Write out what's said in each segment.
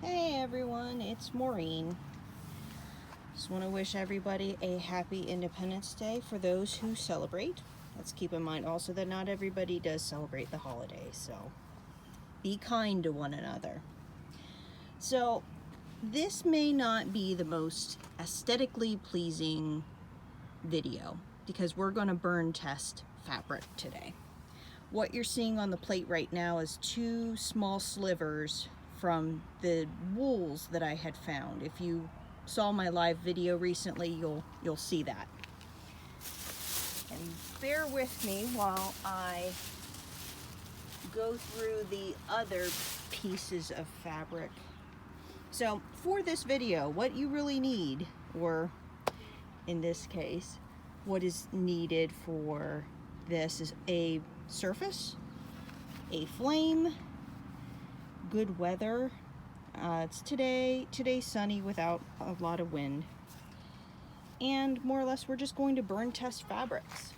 Hey everyone, it's Maureen. Just want to wish everybody a happy Independence Day for those who celebrate. Let's keep in mind also that not everybody does celebrate the holiday, so be kind to one another. So this may not be the most aesthetically pleasing video because we're going to burn test fabric today. What you're seeing on the plate right now is two small slivers from the wools that I had found. If you saw my live video recently, you'll see that. And bear with me while I go through the other pieces of fabric. So for this video, what you really need, or in this case, what is needed for this is a surface, a flame, good weather. It's today's sunny without a lot of wind, and more or less we're just going to burn test fabrics.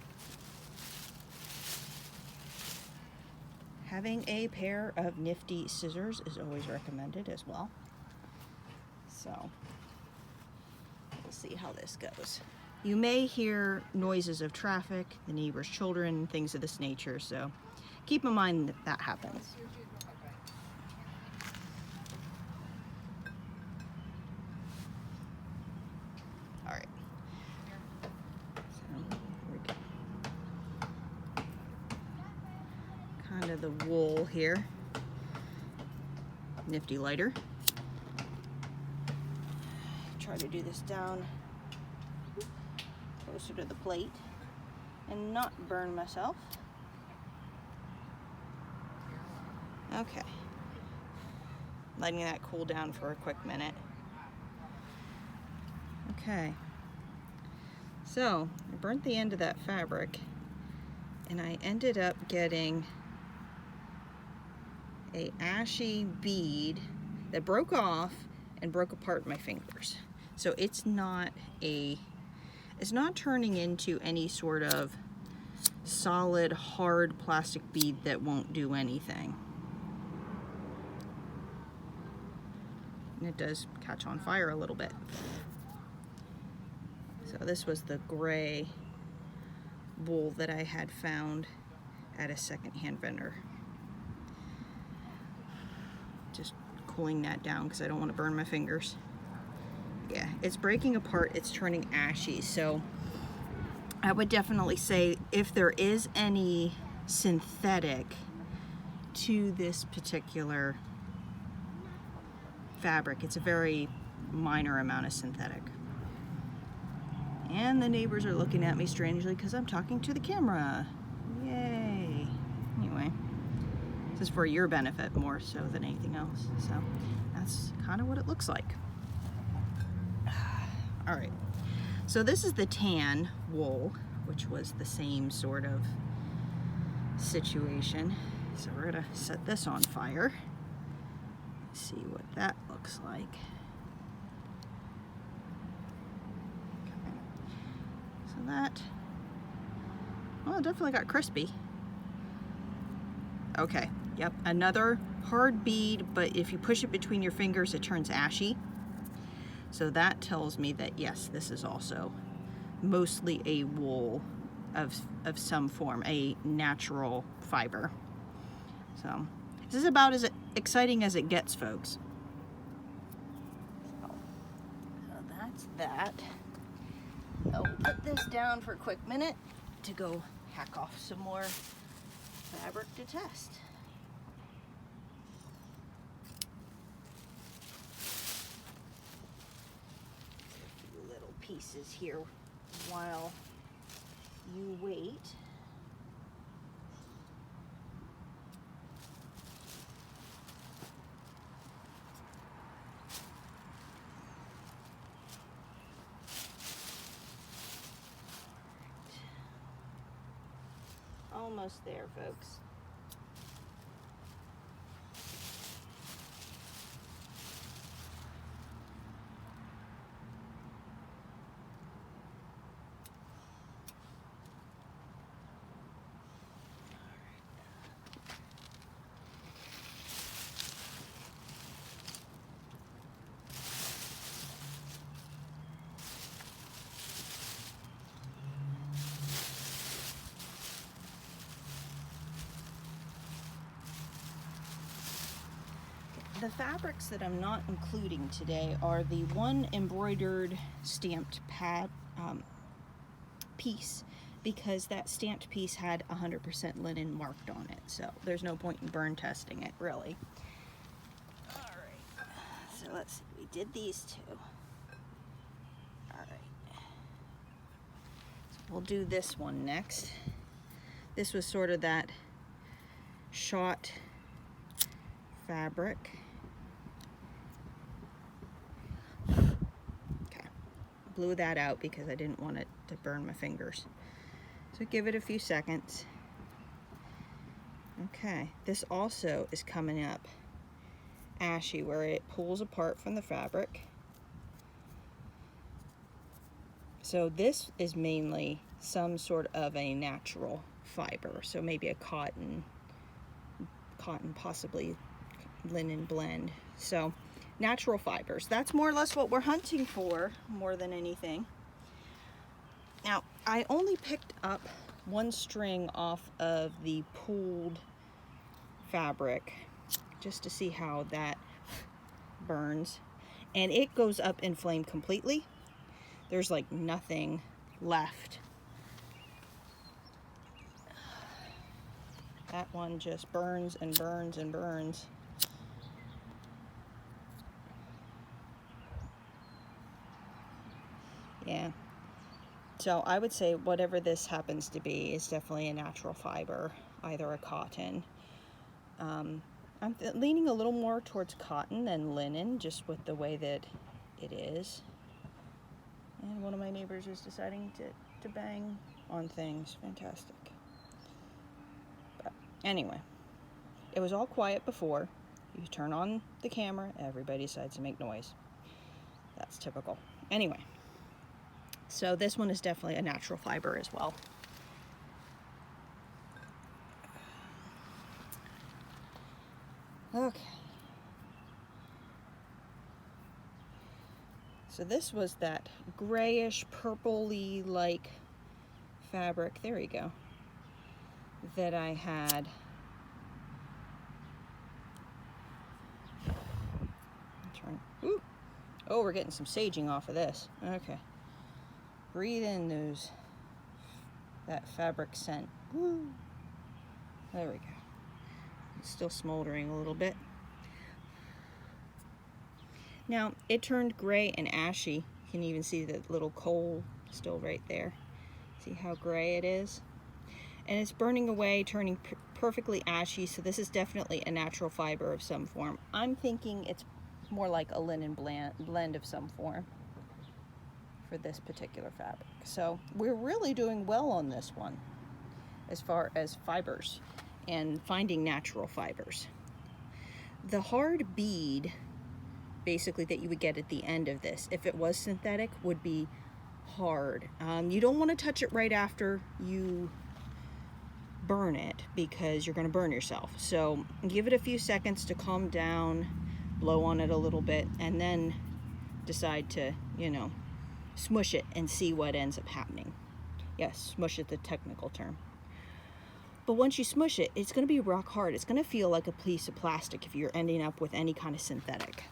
Having a pair of nifty scissors is always recommended as well. So we'll see how this goes. You may hear noises of traffic, the neighbor's children, things of this nature, so keep in mind that that happens. All right. So here we go. Kind of the wool here. Nifty lighter. Try to do this down closer to the plate and not burn myself. Okay. Letting that cool down for a quick minute. Okay. So I burnt the end of that fabric and I ended up getting a ashy bead that broke off and broke apart my fingers. So it's not turning into any sort of solid, hard plastic bead that won't do anything. And it does catch on fire a little bit. So this was the gray wool that I had found at a secondhand vendor. Just cooling that down because I don't want to burn my fingers. Yeah, it's breaking apart, it's turning ashy, so I would definitely say if there is any synthetic to this particular fabric, it's a very minor amount of synthetic. And the neighbors are looking at me strangely because I'm talking to the camera. Yay. Anyway, this is for your benefit more so than anything else. So that's kind of what it looks like. All right, so this is the tan wool, which was the same sort of situation. So we're gonna set this on fire. See what that looks like. Okay. So that, well, it definitely got crispy. Okay, yep, another hard bead, but if you push it between your fingers, it turns ashy. So that tells me that yes, this is also mostly a wool of some form, a natural fiber. So this is about as exciting as it gets, folks. So that's that. I'll put this down for a quick minute to go hack off some more fabric to test. Pieces here while you wait. Almost there, folks. the fabrics that I'm not including today are the one embroidered stamped pad piece, because that stamped piece had 100% linen marked on it, so there's no point in burn testing it, really. Alright, so let's see, we did these two. Alright, so we'll do this one next. This was sort of that shot fabric. Okay, blew that out because I didn't want it to burn my fingers. So give it a few seconds. Okay, this also is coming up ashy where it pulls apart from the fabric. So this is mainly some sort of a natural fiber, so maybe a cotton, possibly linen blend. So natural fibers, that's more or less what we're hunting for more than anything. Now, I only picked up one string off of the pooled fabric just to see how that burns, and it goes up in flame completely. There's like nothing left. That one just burns and burns and burns. Yeah. So I would say whatever this happens to be is definitely a natural fiber, either a cotton. I'm leaning a little more towards cotton than linen, just with the way that it is. And one of my neighbors is deciding to bang on things. Fantastic. But anyway, it was all quiet before. You turn on the camera, everybody decides to make noise. That's typical. Anyway. So this one is definitely a natural fiber as well. Okay. So this was that grayish, purpley like fabric. There you go. That I had. Ooh. Oh, we're getting some saging off of this. Okay. Breathe in that fabric scent. Woo. There we go. It's still smoldering a little bit. Now, it turned gray and ashy. You can even see the little coal still right there. See how gray it is? And it's burning away, turning perfectly ashy, so this is definitely a natural fiber of some form. I'm thinking it's more like a linen blend of some form for this particular fabric. So we're really doing well on this one as far as fibers and finding natural fibers. The hard bead basically that you would get at the end of this, if it was synthetic, would be hard. You don't want to touch it right after you burn it because you're going to burn yourself. So give it a few seconds to calm down, blow on it a little bit, and then decide to, smush it and see what ends up happening. Yes, smush is the technical term. But once you smush it, it's going to be rock hard. It's going to feel like a piece of plastic if you're ending up with any kind of synthetic.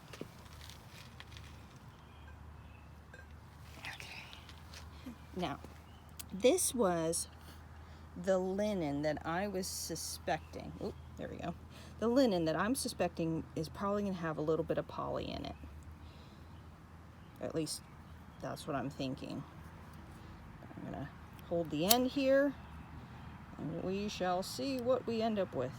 Okay. Now, this was the linen that I was suspecting. Oh, there we go. The linen that I'm suspecting is probably going to have a little bit of poly in it. At least that's what I'm thinking. I'm going to hold the end here, and we shall see what we end up with.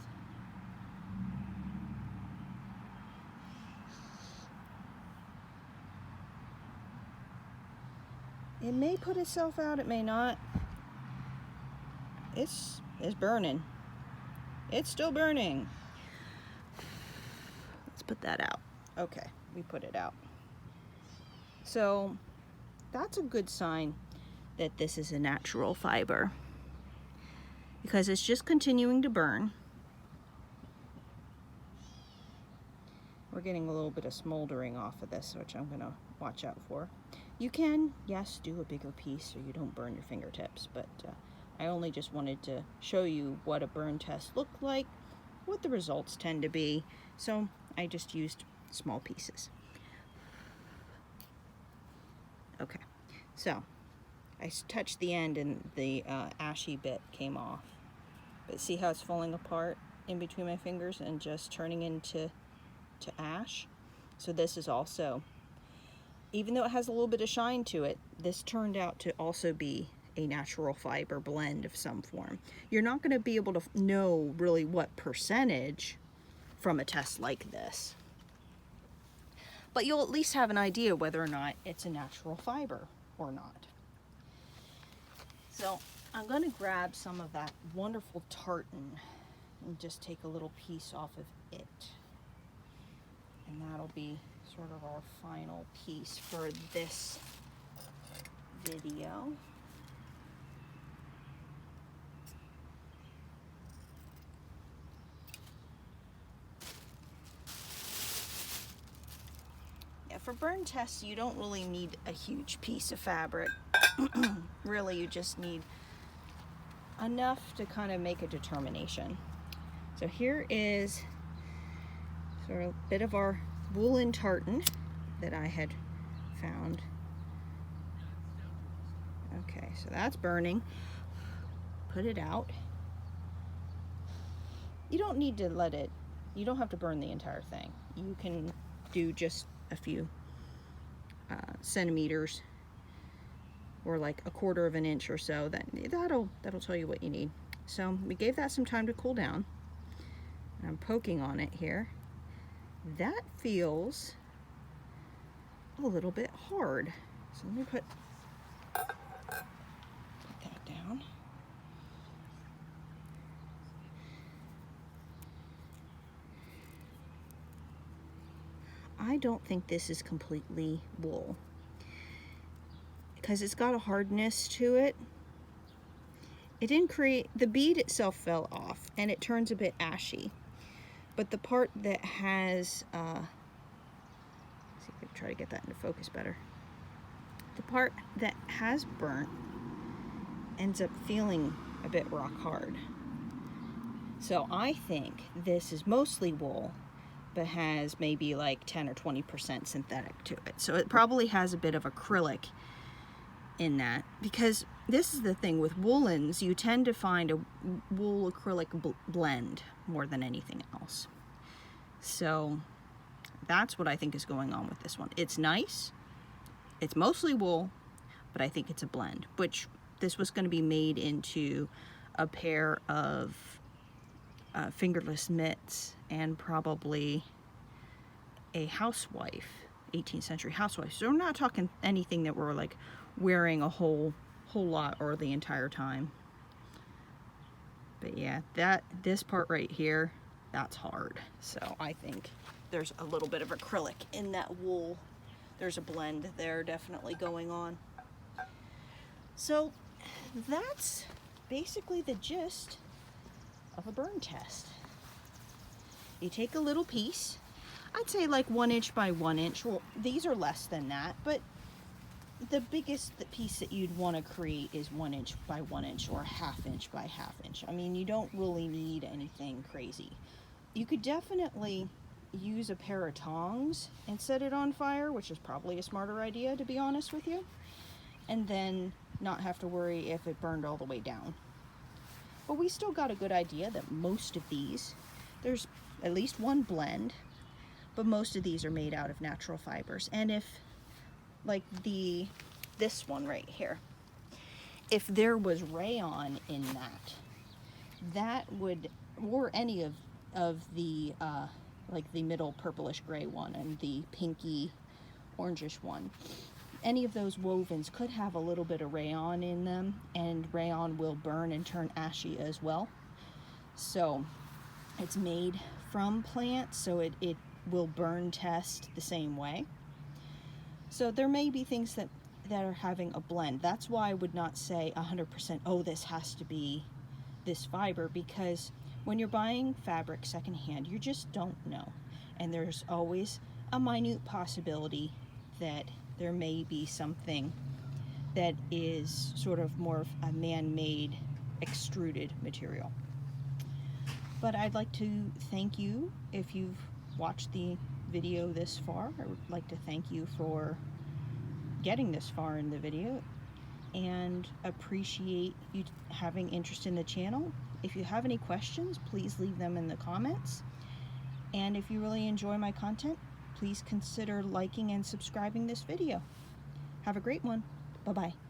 It may put itself out, it may not. It's burning. It's still burning. Let's put that out. Okay, we put it out. So that's a good sign that this is a natural fiber, because it's just continuing to burn. We're getting a little bit of smoldering off of this, which I'm gonna watch out for. You can, yes, do a bigger piece so you don't burn your fingertips, but I only just wanted to show you what a burn test looked like, what the results tend to be. So I just used small pieces. Okay, so I touched the end and the ashy bit came off. But see how it's falling apart in between my fingers and just turning into ash? So this is also, even though it has a little bit of shine to it, this turned out to also be a natural fiber blend of some form. You're not going to be able to know really what percentage from a test like this, but you'll at least have an idea whether or not it's a natural fiber or not. So I'm going to grab some of that wonderful tartan and just take a little piece off of it. And that'll be sort of our final piece for this video. Yeah, for burn tests, you don't really need a huge piece of fabric. Really, you just need enough to kind of make a determination. So here is sort of a bit of our woolen tartan that I had found. Okay, so that's burning. Put it out. You don't need to let it, you don't have to burn the entire thing. You can do just a few centimeters, or like a quarter of an inch or so. That'll tell you what you need. So we gave that some time to cool down. I'm poking on it here. That feels a little bit hard. So let me put that down. I don't think this is completely wool, because it's got a hardness to it. It didn't create, the bead itself fell off and it turns a bit ashy. But the part that has, let's see if I can try to get that into focus better. The part that has burnt ends up feeling a bit rock hard. So I think this is mostly wool, but has maybe like 10 or 20% synthetic to it. So it probably has a bit of acrylic in that, because this is the thing with woolens, you tend to find a wool acrylic blend more than anything else. So that's what I think is going on with this one. It's nice, it's mostly wool, but I think it's a blend, which this was going to be made into a pair of fingerless mitts and probably a housewife, 18th century housewife. So we're not talking anything that we're like wearing a whole lot or the entire time. But yeah, this part right here, that's hard. So I think there's a little bit of acrylic in that wool. There's a blend there definitely going on. So that's basically the gist of a burn test. You take a little piece, I'd say like 1 inch by 1 inch. Well, these are less than that, but the biggest piece that you'd want to create is 1 inch by 1 inch or 1/2 inch by 1/2 inch. I mean, you don't really need anything crazy. You could definitely use a pair of tongs and set it on fire, which is probably a smarter idea, to be honest with you, and then not have to worry if it burned all the way down. But we still got a good idea that most of these, there's at least one blend, but most of these are made out of natural fibers. And if, like this one right here, if there was rayon in that would, or any of the like the middle purplish gray one and the pinky orangish one, any of those wovens could have a little bit of rayon in them, and rayon will burn and turn ashy as well. So it's made from plants, so it will burn test the same way. So there may be things that are having a blend. That's why I would not say 100%, oh, this has to be this fiber, because when you're buying fabric secondhand, you just don't know. And there's always a minute possibility that there may be something that is sort of more of a man-made extruded material. But I'd like to thank you if you've watched the video this far. I would like to thank you for getting this far in the video and appreciate you having interest in the channel. If you have any questions, please leave them in the comments. And if you really enjoy my content, please consider liking and subscribing this video. Have a great one. Bye-bye.